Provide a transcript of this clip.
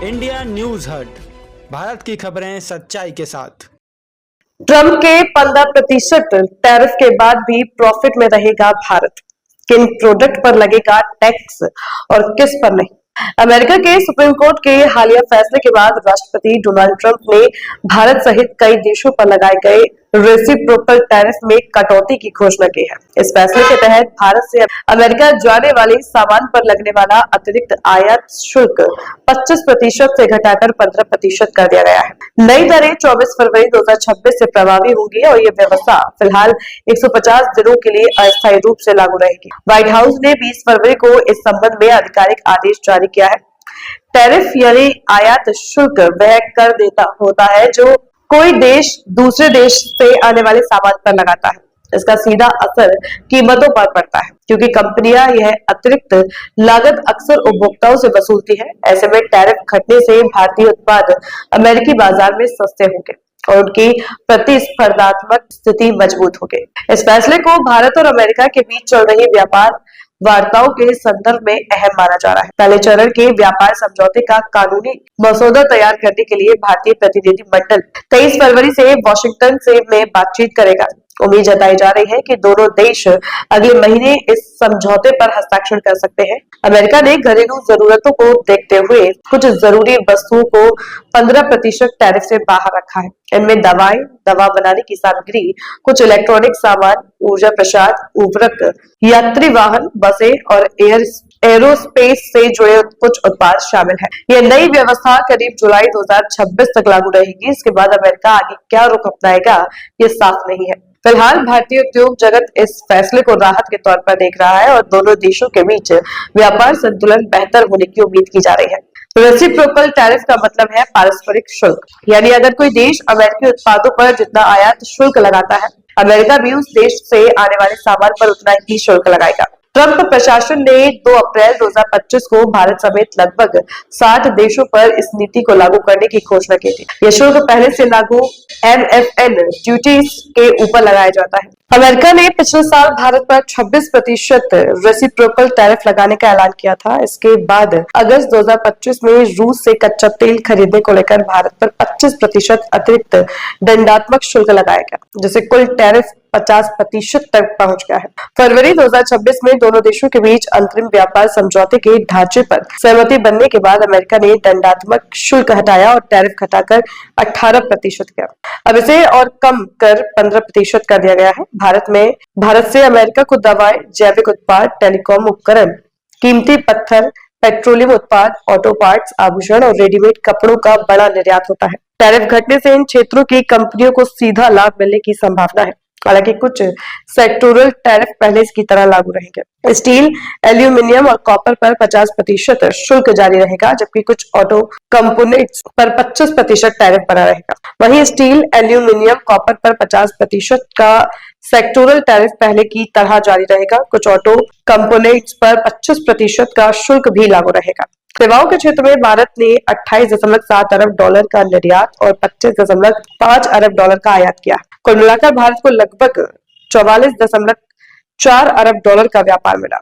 India news हट, भारत की खबरें सच्चाई के साथ। ट्रंप के 15% टैरिफ के बाद भी प्रॉफिट में रहेगा भारत। किन प्रोडक्ट पर लगेगा टैक्स और किस पर नहीं? अमेरिका के सुप्रीम कोर्ट के हालिया फैसले के बाद राष्ट्रपति डोनाल्ड ट्रंप ने भारत सहित कई देशों पर लगाए गए रेसिप्रोकल टैरिफ में कटौती की घोषणा की है। इस फैसले के तहत भारत से अमेरिका जाने वाले सामान पर लगने वाला अतिरिक्त आयात शुल्क 25% से घटाकर 15% कर दिया गया है। नई दरें 24 फरवरी 2026 से प्रभावी होंगी और ये व्यवस्था फिलहाल 150 दिनों के लिए अस्थायी रूप से लागू रहेगी। व्हाइट हाउस ने 20 फरवरी को इस संबंध में आधिकारिक आदेश जारी किया है। टैरिफ यानी आयात शुल्क वह कर देता होता है जो कोई देश दूसरे देश से आने वाले सामान पर लगाता है। इसका सीधा असर कीमतों पर पड़ता है, क्योंकि कंपनियां यह अतिरिक्त लागत अक्सर उपभोक्ताओं से वसूलती है। ऐसे में टैरिफ घटने से भारतीय उत्पाद अमेरिकी बाजार में सस्ते होंगे और उनकी प्रतिस्पर्धात्मक स्थिति मजबूत होगी। इस फैसले को भारत और अमेरिका के बीच चल रही व्यापार वार्ताओं के संदर्भ में अहम माना जा रहा है। पहले चरण के व्यापार समझौते का कानूनी मसौदा तैयार करने के लिए भारतीय प्रतिनिधि मंडल 23 फरवरी से वॉशिंगटन से में बातचीत करेगा। उम्मीद जताई जा रही है कि दोनों देश अगले महीने इस समझौते पर हस्ताक्षर कर सकते हैं। अमेरिका ने घरेलू जरूरतों को देखते हुए कुछ जरूरी वस्तुओं को 15% टैरिफ से बाहर रखा है। इनमें दवाएं, दवा बनाने की सामग्री, कुछ इलेक्ट्रॉनिक सामान, ऊर्जा प्रसाद, उर्वरक, यात्री वाहन, बसें और एरोस्पेस से जुड़े कुछ उत्पाद शामिल हैं। यह नई व्यवस्था करीब जुलाई 2026 तक लागू रहेगी। इसके बाद अमेरिका आगे क्या रुख अपनाएगा, ये साफ नहीं है। फिलहाल भारतीय उद्योग जगत इस फैसले को राहत के तौर पर देख रहा है और दोनों देशों के बीच व्यापार संतुलन बेहतर होने की उम्मीद की जा रही है। रेसिप्रोकल टैरिफ का मतलब है पारस्परिक शुल्क, यानी अगर कोई देश अमेरिकी उत्पादों पर जितना आयात शुल्क लगाता है, अमेरिका भी उस देश से आने वाले सामान पर उतना ही शुल्क लगाएगा। ट्रंप प्रशासन ने 2 अप्रैल 2025 को भारत समेत लगभग 60 देशों पर इस नीति को लागू करने की घोषणा की थी। यह शुल्क पहले से लागू MFN ड्यूटीज के ऊपर लगाया जाता है। अमेरिका ने पिछले साल भारत पर 26% रेसिप्रोकल टैरिफ लगाने का ऐलान किया था। इसके बाद अगस्त 2025 में रूस से कच्चा तेल खरीदने को लेकर भारत पर 25% अतिरिक्त दंडात्मक शुल्क लगाया गया, जिससे कुल टैरिफ 50% तक पहुंच गया है। फरवरी 2026 में दोनों देशों के बीच अंतरिम व्यापार समझौते के ढांचे पर सहमति बनने के बाद अमेरिका ने दंडात्मक शुल्क हटाया और टैरिफ घटाकर 18% किया। अब इसे और कम कर 15% कर दिया गया है। भारत से अमेरिका को दवाएं, जैविक उत्पाद, टेलीकॉम उपकरण, कीमती पत्थर, पेट्रोलियम उत्पाद, ऑटो पार्ट्स, आभूषण और रेडीमेड कपड़ों का बड़ा निर्यात होता है। टैरिफ घटने से इन क्षेत्रों की कंपनियों को सीधा लाभ मिलने की संभावना है। हालांकि कुछ सेक्टोरल टैरिफ पहले की तरह लागू रहेंगे। स्टील, एल्यूमिनियम और कॉपर पर 50% शुल्क जारी रहेगा, जबकि कुछ ऑटो कंपोनेंट्स पर 25% टैरिफ बना रहेगा। वहीं स्टील, एल्यूमिनियम, कॉपर पर 50% का सेक्टोरल टैरिफ पहले की तरह जारी रहेगा। कुछ ऑटो कंपोनेंट्स पर 25% का शुल्क भी लागू रहेगा। सेवाओं के क्षेत्र में भारत ने 28.7 अरब डॉलर का निर्यात और 25.5 अरब डॉलर का आयात किया। कुल मिलाकर भारत को लगभग 44.4 अरब डॉलर का व्यापार मिला।